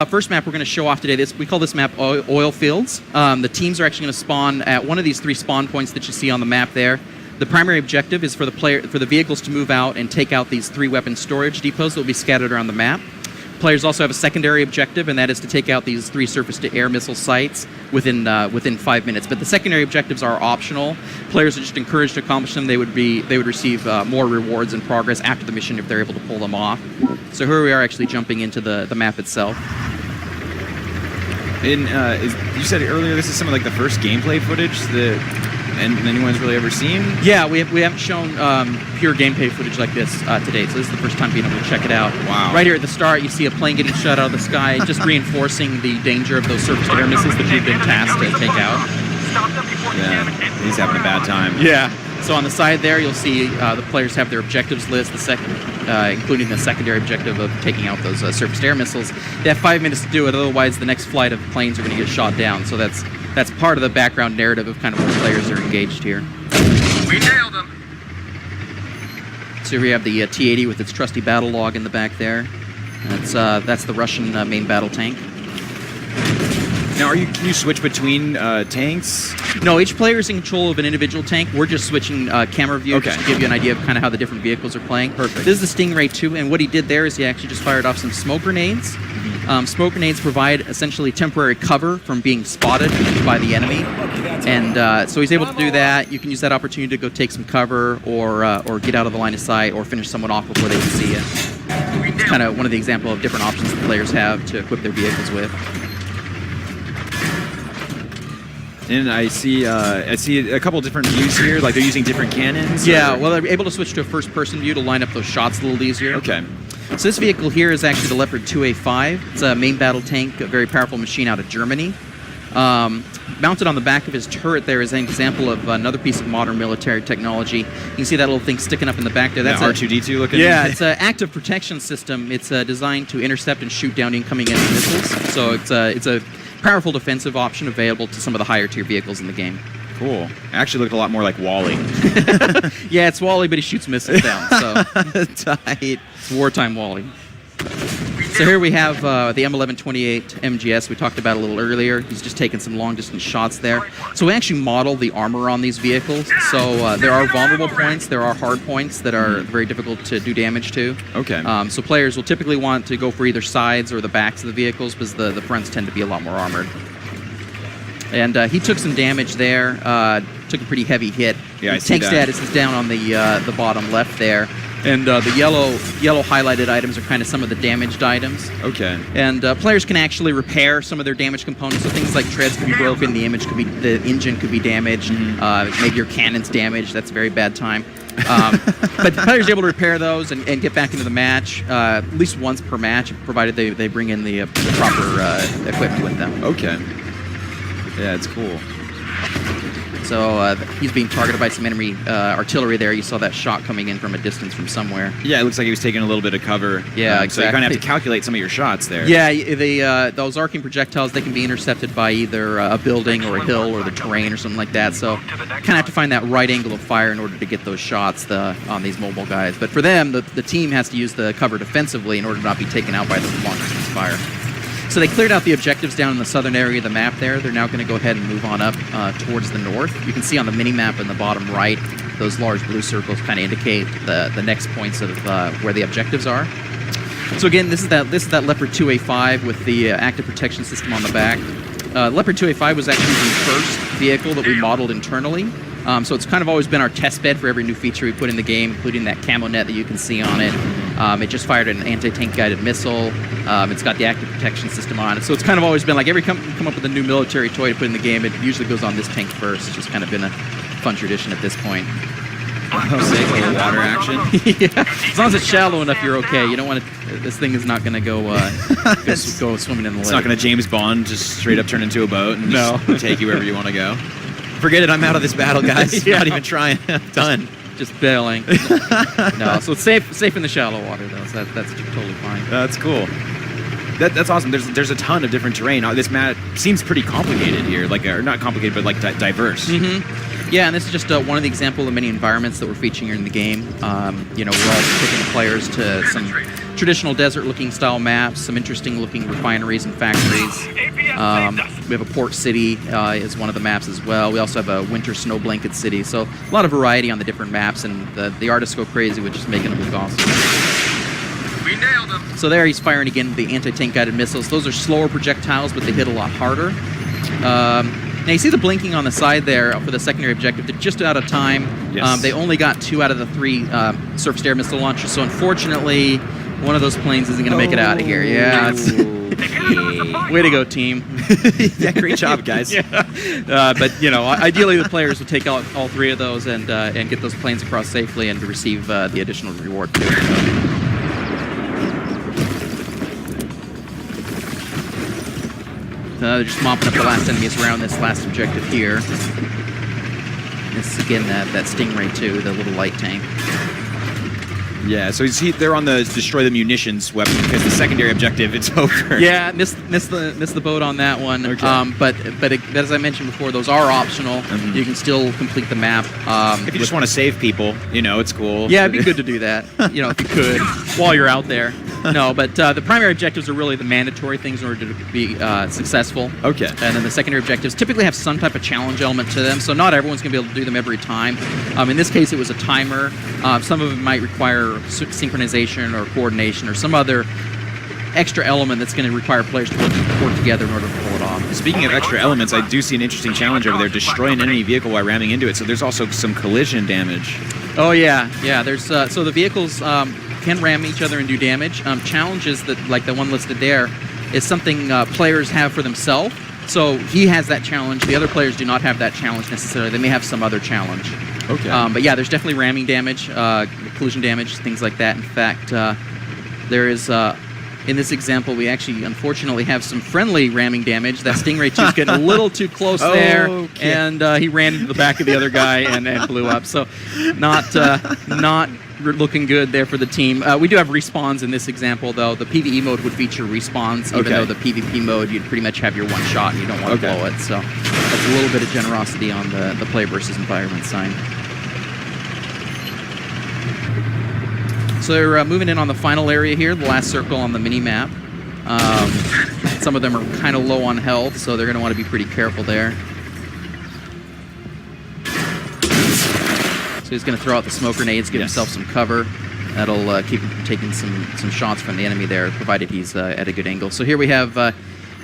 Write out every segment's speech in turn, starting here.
First map we're going to show off today, we call this map Oil Fields. The teams are actually going to spawn at one of these 3 spawn points that you see on the map there. The primary objective is for the vehicles to move out and take out these 3 weapon storage depots that will be scattered around the map. Players also have a secondary objective, and that is to take out these 3 surface-to-air missile sites within 5 minutes. But the secondary objectives are optional. Players are just encouraged to accomplish them. They would receive more rewards and progress after the mission if they're able to pull them off. So here we are, actually jumping into the map itself. You said earlier this is some of like the first gameplay footage that anyone's really ever seen? Yeah, we haven't shown pure gameplay footage like this to date, so this is the first time being able to check it out. Wow. Right here at the start, you see a plane getting shot out of the sky, just reinforcing the danger of those surface-to-air missiles that you've been tasked to take out. Yeah, he's having a bad time. Yeah. So on the side there, you'll see the players have their objectives list, including the secondary objective of taking out those surface-to-air missiles. They have 5 minutes to do it, otherwise the next flight of planes are going to get shot down. So that's part of the background narrative of kind of what players are engaged here. We nailed them. So here we have the T-80 with its trusty battle log in the back there. That's the Russian main battle tank. Now, can you switch between tanks? No, each player is in control of an individual tank. We're just switching camera view just to give you an idea of kind of how the different vehicles are playing. Perfect. This is the Stingray 2, and what he did there is he actually just fired off some smoke grenades. Smoke grenades provide essentially temporary cover from being spotted by the enemy, and so he's able to do that. You can use that opportunity to go take some cover, or get out of the line of sight, or finish someone off before they can see you. It's kind of one of the example of different options that players have to equip their vehicles with. And I see a couple different views here, like they're using different cannons? Yeah, well, they're able to switch to a first-person view to line up those shots a little easier. Okay. So this vehicle here is actually the Leopard 2A5. It's a main battle tank, a very powerful machine out of Germany. Mounted on the back of his turret there is an example of another piece of modern military technology. You can see that little thing sticking up in the back there. That's R2-D2 looking? Yeah, it's an active protection system. It's designed to intercept and shoot down incoming enemy missiles. So it's a powerful defensive option available to some of the higher tier vehicles in the game. Cool. It actually looked a lot more like Wally. Yeah, it's Wally, but he shoots missiles down. So tight. It's wartime Wally. So here we have the M1128 MGS we talked about a little earlier. He's just taking some long-distance shots there. So we actually model the armor on these vehicles. So there are vulnerable points, there are hard points that are very difficult to do damage to. Okay. So players will typically want to go for either sides or the backs of the vehicles because the fronts tend to be a lot more armored. And he took some damage there, took a pretty heavy hit. Yeah, I see tank that. status is down on the bottom left there. And the yellow highlighted items are kind of some of the damaged items. Okay. And players can actually repair some of their damaged components. So things like treads can be broken, the engine could be damaged, maybe your cannon's damaged. That's a very bad time. But the players are able to repair those and get back into the match at least once per match, provided they bring in the proper equipment with them. Okay. Yeah, it's cool. So he's being targeted by some enemy artillery there. You saw that shot coming in from a distance from somewhere. Yeah, it looks like he was taking a little bit of cover. Yeah, exactly. So you kind of have to calculate some of your shots there. Yeah, those arcing projectiles, they can be intercepted by either a building or a hill or the terrain or something like that. So kind of have to find that right angle of fire in order to get those shots on these mobile guys. But for them, the team has to use the cover defensively in order to not be taken out by the long-distance fire. So they cleared out the objectives down in the southern area of the map there. They're now going to go ahead and move on up towards the north. You can see on the mini-map in the bottom right, those large blue circles kind of indicate the next points of where the objectives are. So again, this is that Leopard 2A5 with the active protection system on the back. Leopard 2A5 was actually the first vehicle that we modeled internally. So it's kind of always been our test bed for every new feature we put in the game, including that camo net that you can see on it. It just fired an anti-tank guided missile. It's got the active protection system on it. So it's kind of always been like every company come up with a new military toy to put in the game, it usually goes on this tank first. It's just kind of been a fun tradition at this point. Oh, sick, a little water action. Yeah, as long as it's shallow enough, you're okay. You don't want to. This thing is not going to go swimming in the lake. It's not going to James Bond just straight up turn into a boat and just take you wherever you want to go. Forget it, I'm out of this battle, guys. Yeah. Not even trying. Done. Just bailing. No, so it's safe in the shallow water though. So that's totally fine. That's cool. That's awesome. There's a ton of different terrain. This map seems pretty complicated here, or not complicated, but like diverse. Mm-hmm. Yeah, and this is just one of the example of many environments that we're featuring in the game. You know, we're also taking the players to some traditional desert-looking style maps, some interesting-looking refineries and factories. We have a port city is one of the maps as well. We also have a winter snow blanket city. So a lot of variety on the different maps, and the artists go crazy with just making them look awesome. We nailed them. So there he's firing again the anti-tank guided missiles. Those are slower projectiles, but they hit a lot harder. Now you see the blinking on the side there for the secondary objective. They're just out of time. Yes. They only got 2 out of the 3 surface-to-air missile launchers, so unfortunately, one of those planes isn't going to make it out of here. Yeah, way to go, team. Yeah, great job, guys. Yeah. But you know, ideally the players would take out all 3 of those and get those planes across safely and to receive the additional reward too. They're just mopping up the last enemies around this last objective here. This is again that Stingray 2, the little light tank. Yeah, so they're on the destroy the munitions weapon because the secondary objective, it's over. Yeah, missed the boat on that one. Okay. But as I mentioned before, those are optional. Mm-hmm. You can still complete the map. If you just want to save people, you know, it's cool. Yeah, it'd be good to do that. You know, if you could while you're out there. No, but the primary objectives are really the mandatory things in order to be successful. Okay. And then the secondary objectives typically have some type of challenge element to them, so not everyone's going to be able to do them every time. In this case, it was a timer. Some of them might require synchronization or coordination or some other extra element that's going to require players to work together in order to pull it off. Speaking of extra elements, I do see an interesting challenge over there, destroy an enemy vehicle while ramming into it. So there's also some collision damage. Oh yeah. There's so the vehicles can ram each other and do damage. Challenges that, like the one listed there, is something players have for themselves. So he has that challenge. The other players do not have that challenge necessarily. They may have some other challenge. Okay. But yeah, there's definitely ramming damage, collision damage, things like that. In fact, there is, in this example, we actually unfortunately have some friendly ramming damage. That Stingray 2 is getting a little too close there, and he ran into the back of the other guy and blew up. So not looking good there for the team. We do have respawns in this example, though. The PvE mode would feature respawns, even though the PvP mode, you'd pretty much have your one shot and you don't want to blow it. So that's a little bit of generosity on the play versus environment side. So they're moving in on the final area here, the last circle on the mini-map. Some of them are kind of low on health, so they're going to want to be pretty careful there. So he's going to throw out the smoke grenades, give himself some cover. That'll keep him from taking some shots from the enemy there, provided he's at a good angle. So here we have,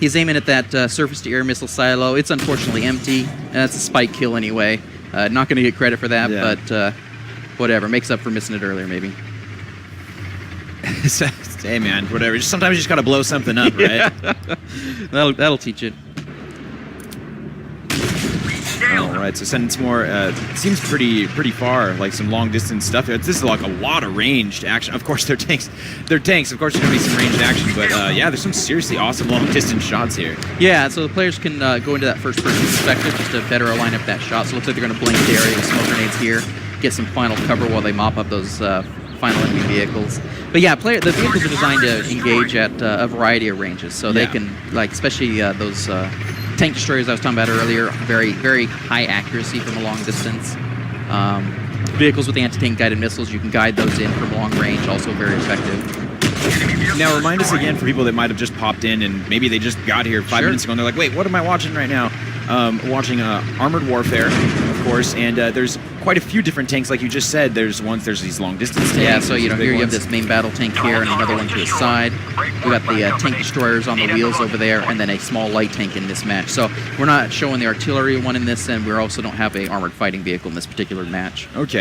he's aiming at that surface-to-air missile silo. It's unfortunately empty. That's a spike kill anyway. Not going to get credit for that, but whatever. Makes up for missing it earlier, maybe. Hey man, whatever. Sometimes you just gotta blow something up, right? That'll teach it. All right, so sending some more. Seems pretty far, like some long distance stuff. This is like a lot of ranged action. Of course, they're tanks. They're tanks. Of course, there's gonna be some ranged action, but yeah, there's some seriously awesome long distance shots here. Yeah, so the players can go into that first person perspective just to better align up that shot. So it looks like they're gonna blink the area with smoke grenades here, get some final cover while they mop up those final enemy vehicles. But yeah, the vehicles are designed to engage at a variety of ranges, so they can, like, especially those tank destroyers I was talking about earlier, very, very high accuracy from a long distance. Vehicles with anti-tank guided missiles, you can guide those in from long range, also very effective. Now, remind us again for people that might have just popped in and maybe they just got here 5 minutes ago and they're like, wait, what am I watching right now? Watching Armored Warfare, of course, and there's quite a few different tanks, like you just said. There's these long distance tanks. Yeah, so you know, here you have this main battle tank here and another one to the side. We got the tank destroyers on the wheels over there, and then a small light tank in this match. So we're not showing the artillery one in this, and we also don't have a armored fighting vehicle in this particular match. Okay.